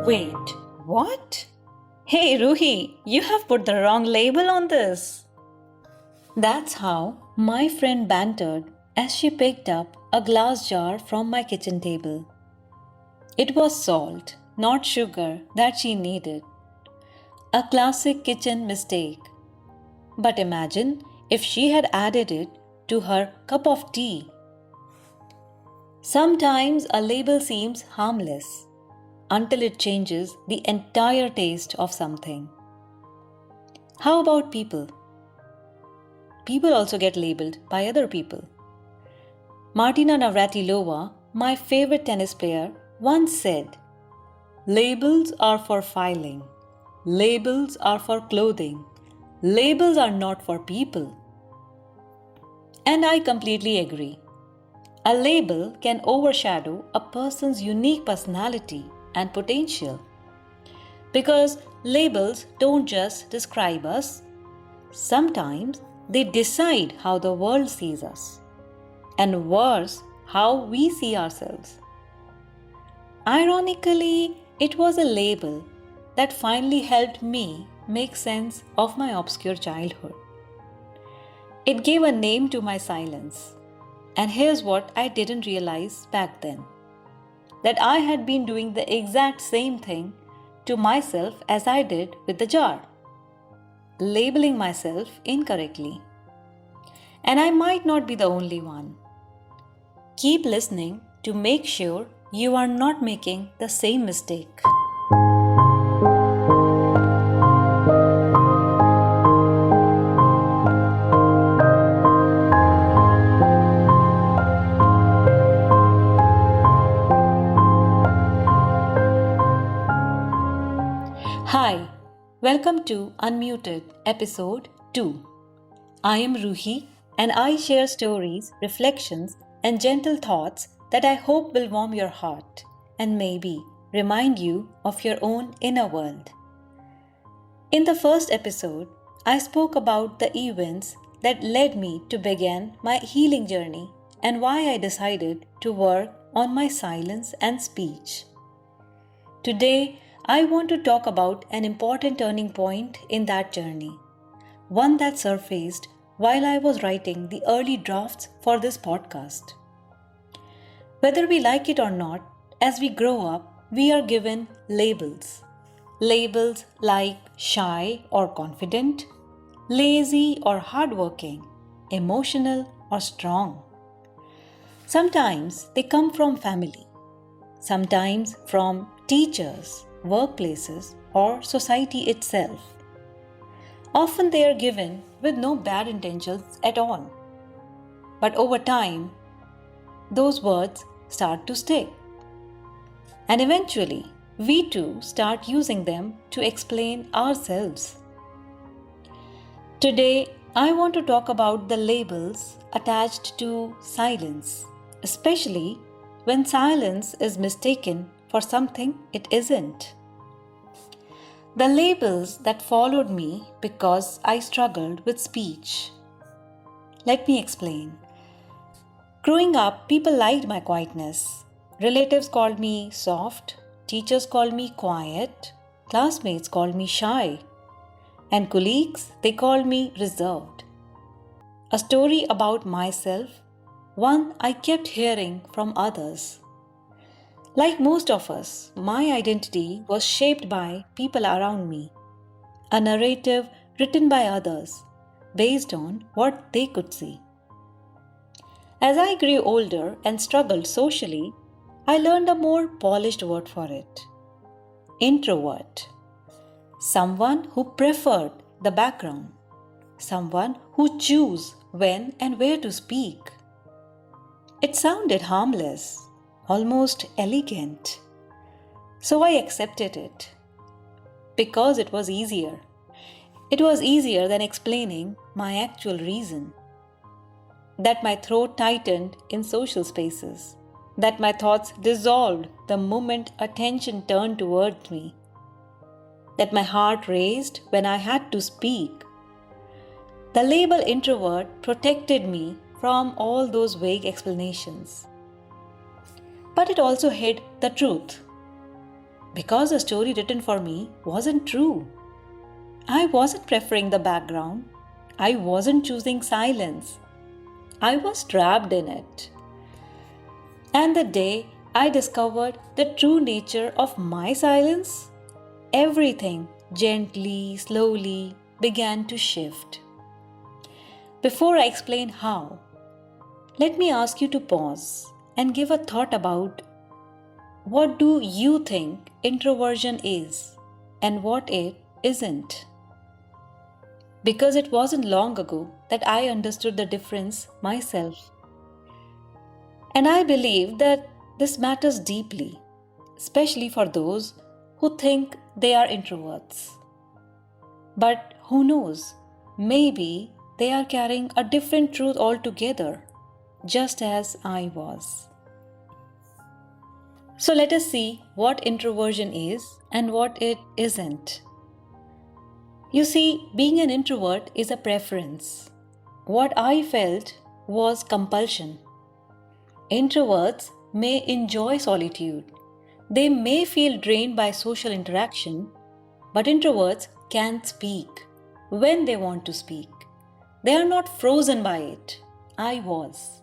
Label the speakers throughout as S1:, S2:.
S1: Wait, what? Hey Roohi, you have put the wrong label on this. That's how my friend bantered as she picked up a glass jar from my kitchen table. It was salt, not sugar, that she needed. A classic kitchen mistake. But imagine if she had added it to her cup of tea. Sometimes a label seems harmless until it changes the entire taste of something. How about people? People also get labeled by other people. Martina Navratilova, my favorite tennis player, once said, "Labels are for filing. Labels are for clothing. Labels are not for people." And I completely agree. A label can overshadow a person's unique personality and potential. Because labels don't just describe us, sometimes they decide how the world sees us. And worse, how we see ourselves. Ironically, it was a label that finally helped me make sense of my obscure childhood. It gave a name to my silence. And here's what I didn't realize back then: that I had been doing the exact same thing to myself as I did with the jar, labeling myself incorrectly. And I might not be the only one. Keep listening to make sure you are not making the same mistake. Hi, welcome to Unmuted Episode 2. I am Roohi and I share stories, reflections, and gentle thoughts that I hope will warm your heart and maybe remind you of your own inner world. In the first episode, I spoke about the events that led me to begin my healing journey and why I decided to work on my silence and speech. Today, I want to talk about an important turning point in that journey, one that surfaced while I was writing the early drafts for this podcast. Whether we like it or not, as we grow up, we are given labels. Labels like shy or confident, lazy or hardworking, emotional or strong. Sometimes they come from family, sometimes from teachers, workplaces, or society itself. Often they are given with no bad intentions at all. But over time, those words start to stick. And eventually, we too start using them to explain ourselves. Today, I want to talk about the labels attached to silence, especially when silence is mistaken for something it isn't. The labels that followed me because I struggled with speech. Let me explain. Growing up, people liked my quietness. Relatives called me soft, teachers called me quiet, classmates called me shy, and colleagues, they called me reserved. A story about myself, one I kept hearing from others. Like most of us, my identity was shaped by people around me, a narrative written by others based on what they could see. As I grew older and struggled socially, I learned a more polished word for it: introvert. Someone who preferred the background, someone who chose when and where to speak. It sounded harmless, almost elegant. So I accepted it because it was easier. It was easier than explaining my actual reason. That my throat tightened in social spaces. That my thoughts dissolved the moment attention turned towards me. That my heart raced when I had to speak. The label introvert protected me from all those vague explanations. But it also hid the truth. because the story written for me wasn't true. I wasn't preferring the background. I wasn't choosing silence. I was trapped in it. And the day I discovered the true nature of my silence, everything gently, slowly began to shift. Before I explain how, let me ask you to pause and give a thought about what do you think introversion is and what it isn't. Because it wasn't long ago that I understood the difference myself. And I believe that this matters deeply, especially for those who think they are introverts. But who knows, maybe they are carrying a different truth altogether, just as I was. So let us see what introversion is and what it isn't. You see, being an introvert is a preference. What I felt was compulsion. Introverts may enjoy solitude. They may feel drained by social interaction, but introverts can speak when they want to speak. They are not frozen by it. I was.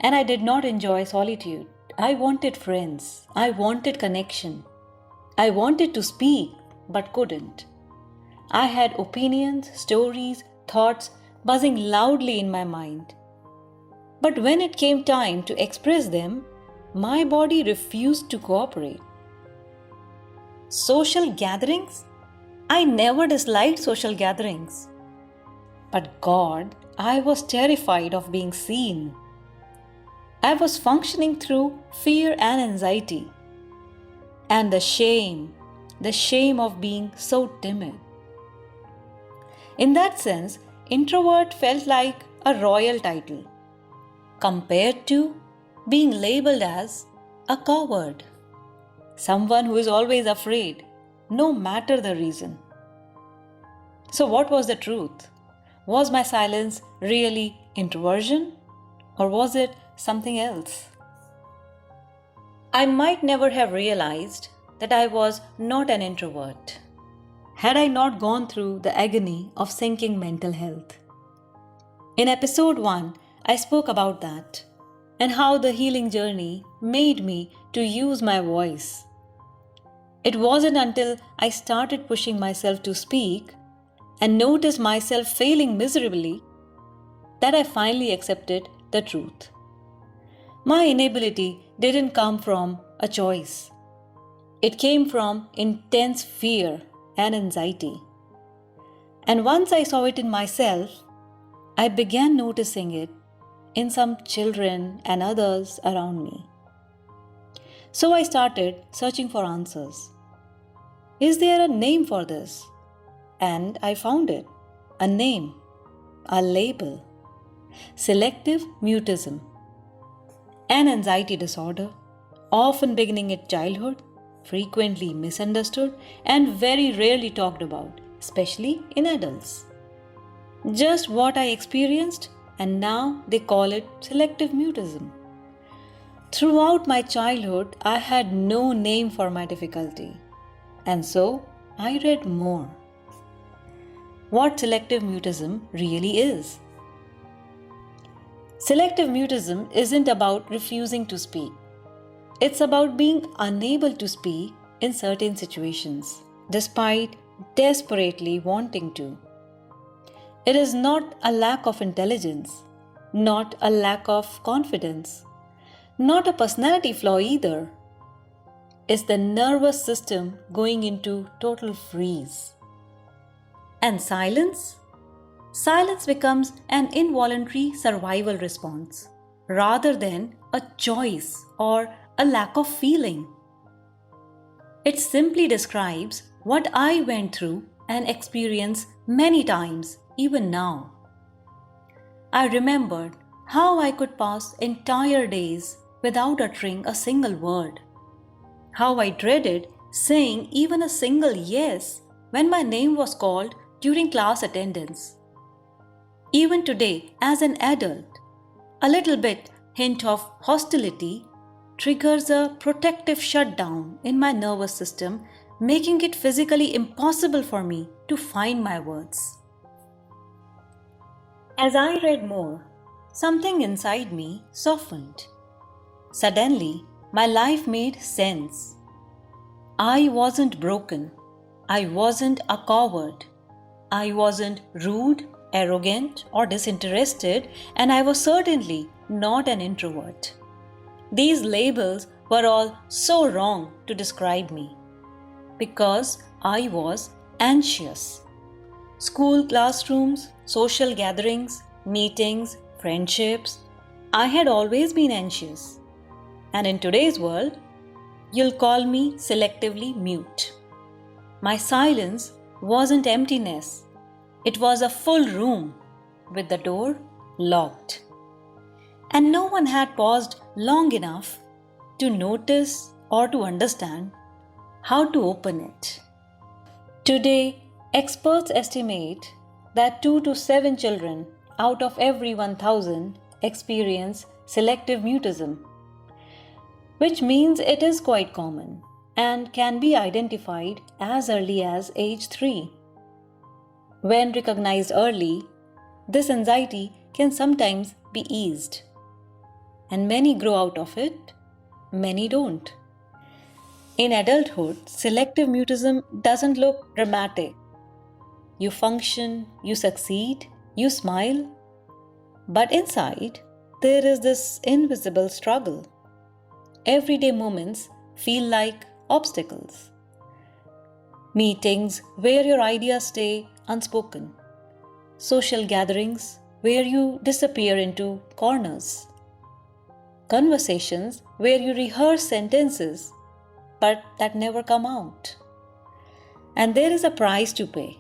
S1: And I did not enjoy solitude. I wanted friends. I wanted connection. I wanted to speak, but couldn't. I had opinions, stories, thoughts buzzing loudly in my mind. But when it came time to express them, my body refused to cooperate. Social gatherings? I never disliked social gatherings. But God, I was terrified of being seen. I was functioning through fear and anxiety. And the shame of being so timid. In that sense, introvert felt like a royal title, compared to being labeled as a coward, someone who is always afraid, no matter the reason. So what was the truth? Was my silence really introversion, or was it something else? I might never have realized that I was not an introvert had I not gone through the agony of sinking mental health. In episode 1, I spoke about that and how the healing journey made me to use my voice. It wasn't until I started pushing myself to speak and noticed myself failing miserably that I finally accepted the truth. My inability didn't come from a choice. It came from intense fear and anxiety. And once I saw it in myself, I began noticing it in some children and others around me. So I started searching for answers. Is there a name for this? And I found it. A name. A label. Selective mutism. An anxiety disorder, often beginning at childhood, frequently misunderstood and very rarely talked about, especially in adults. Just what I experienced, and now they call it selective mutism. Throughout my childhood, I had no name for my difficulty, and so I read more. What selective mutism really is. Selective mutism isn't about refusing to speak. It's about being unable to speak in certain situations, despite desperately wanting to. It is not a lack of intelligence, not a lack of confidence, not a personality flaw either. It's the nervous system going into total freeze. And silence? Silence becomes an involuntary survival response rather than a choice or a lack of feeling. It simply describes what I went through and experienced many times, even now. I remembered how I could pass entire days without uttering a single word. How I dreaded saying even a single yes when my name was called during class attendance. Even today, as an adult, a little bit hint of hostility triggers a protective shutdown in my nervous system, making it physically impossible for me to find my words. As I read more, something inside me softened. Suddenly, my life made sense. I wasn't broken. I wasn't a coward. I wasn't rude, arrogant, or disinterested, and I was certainly not an introvert. These labels were all so wrong to describe me because I was anxious. School classrooms, social gatherings, meetings, friendships, I had always been anxious. And in today's world, you'll call me selectively mute. My silence wasn't emptiness, it was a full room with the door locked. And no one had paused long enough to notice or to understand how to open it. Today, experts estimate that 2 to 7 children out of every 1,000 experience selective mutism, which means it is quite common and can be identified as early as age 3. When recognized early, this anxiety can sometimes be eased. And many grow out of it, many don't. In adulthood, selective mutism doesn't look dramatic. You function, you succeed, you smile. But inside, there is this invisible struggle. Everyday moments feel like obstacles. Meetings where your ideas stay unspoken. Social gatherings where you disappear into corners. Conversations where you rehearse sentences but that never come out. And there is a price to pay,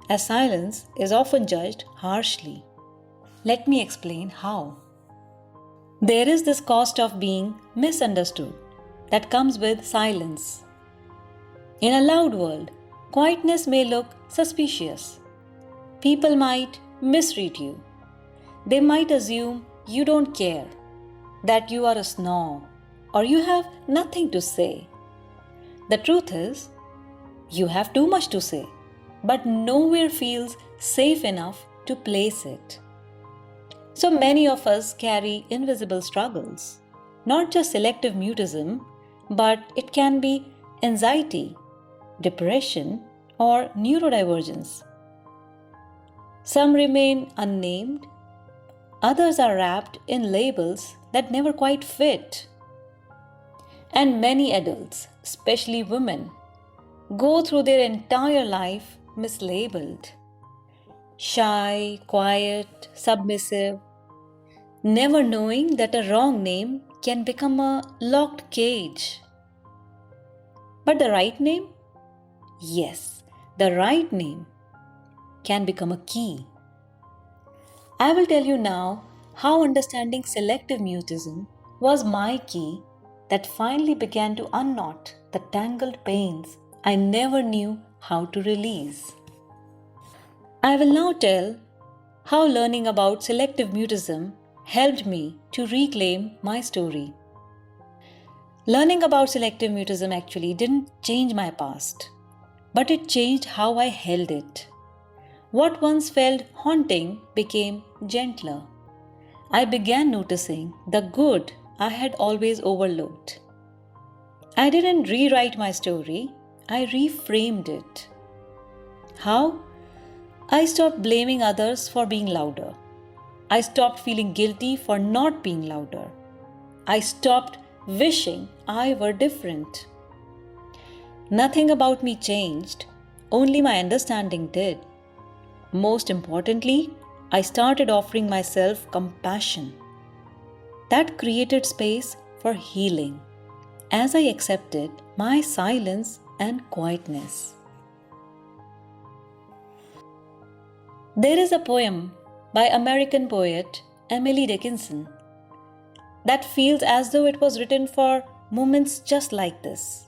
S1: as silence is often judged harshly. Let me explain how. There is this cost of being misunderstood that comes with silence. In a loud world, quietness may look suspicious. People might misread you. They might assume you don't care, that you are a snob, or you have nothing to say. The truth is, you have too much to say, but nowhere feels safe enough to place it. So many of us carry invisible struggles, not just selective mutism, but it can be anxiety, depression, or neurodivergence. Some remain unnamed, others are wrapped in labels that never quite fit. And many adults, especially women, go through their entire life mislabeled. Shy, quiet, submissive, never knowing that a wrong name can become a locked cage. But the right name? Yes, the right name can become a key. I will tell you now how understanding selective mutism was my key that finally began to unknot the tangled pains I never knew how to release. I will now tell how learning about selective mutism helped me to reclaim my story. Learning about selective mutism actually didn't change my past, but it changed how I held it. What once felt haunting became gentler. I began noticing the good I had always overlooked. I didn't rewrite my story, I reframed it. How? I stopped blaming others for being louder. I stopped feeling guilty for not being louder. I stopped wishing I were different. Nothing about me changed, only my understanding did. Most importantly, I started offering myself compassion. That created space for healing as I accepted my silence and quietness. There is a poem by American poet Emily Dickinson that feels as though it was written for moments just like this.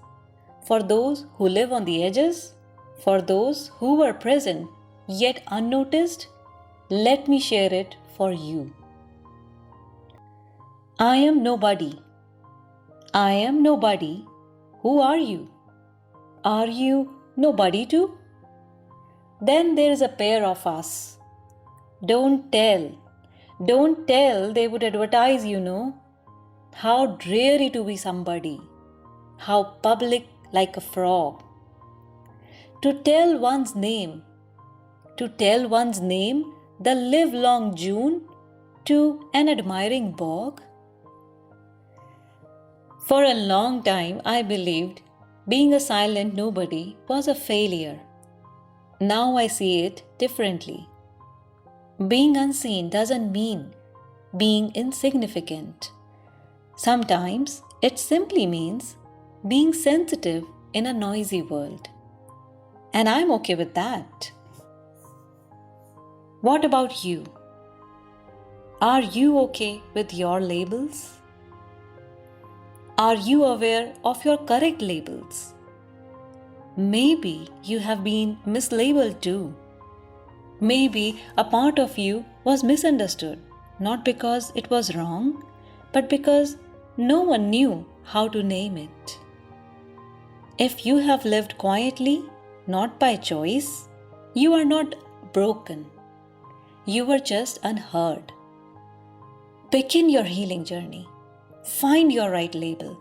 S1: For those who live on the edges, for those who were present yet unnoticed, let me share it for you. I am nobody. I am nobody. Who are you? Are you nobody too? Then there is a pair of us. Don't tell. Don't tell, they would advertise, How dreary to be somebody. How public like a frog. To tell one's name. To tell one's name, the livelong June, to an admiring bog. For a long time, I believed being a silent nobody was a failure. Now I see it differently. Being unseen doesn't mean being insignificant. Sometimes it simply means being sensitive in a noisy world. And I'm okay with that. What about you? Are you okay with your labels? Are you aware of your correct labels? Maybe you have been mislabeled too. Maybe a part of you was misunderstood, not because it was wrong, but because no one knew how to name it. If you have lived quietly, not by choice, you are not broken. You were just unheard. Begin your healing journey. Find your right label.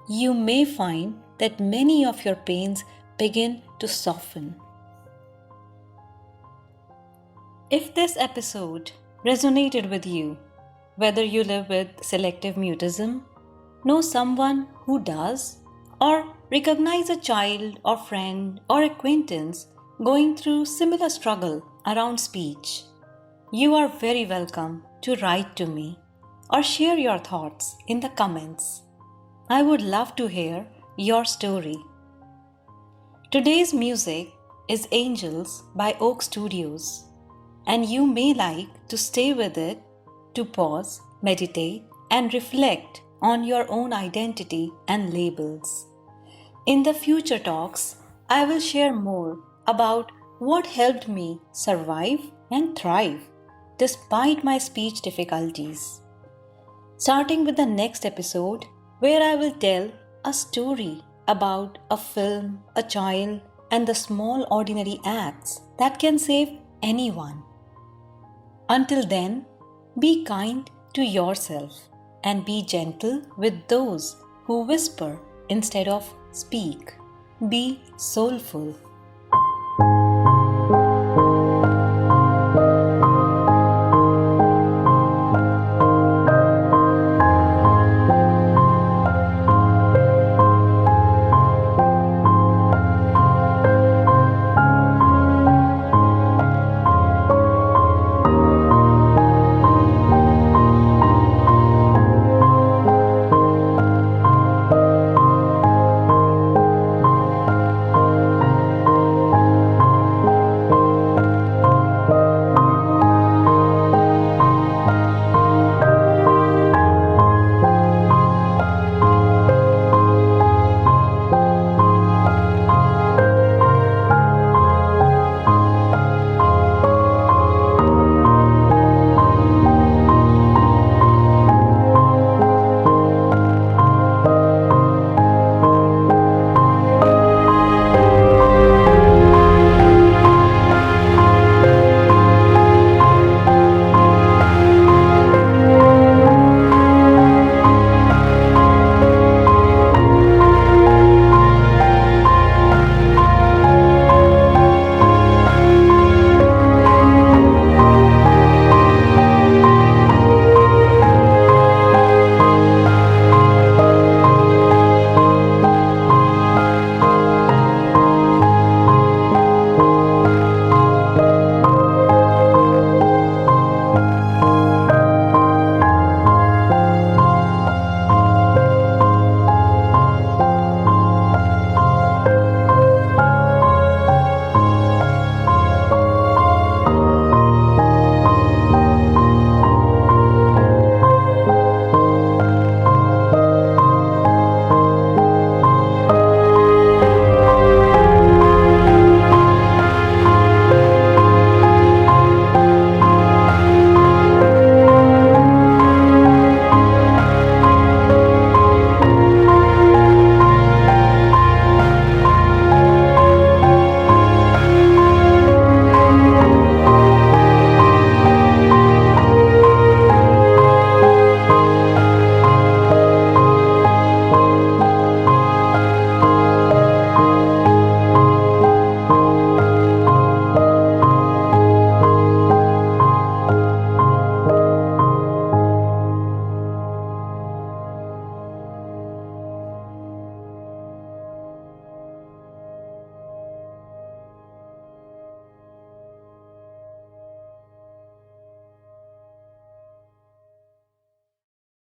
S1: You may find that many of your pains begin to soften. If this episode resonated with you, whether you live with selective mutism, know someone who does, or recognize a child or friend or acquaintance going through similar struggle around speech, you are very welcome to write to me or share your thoughts in the comments. I would love to hear your story. Today's music is Angels by Oak Studios, and you may like to stay with it to pause, meditate, and reflect on your own identity and labels. In the future talks, I will share more about what helped me survive and thrive despite my speech difficulties. Starting with the next episode, where I will tell a story about a film, a child, and the small ordinary acts that can save anyone. Until then, be kind to yourself and be gentle with those who whisper instead of speak. Be soulful.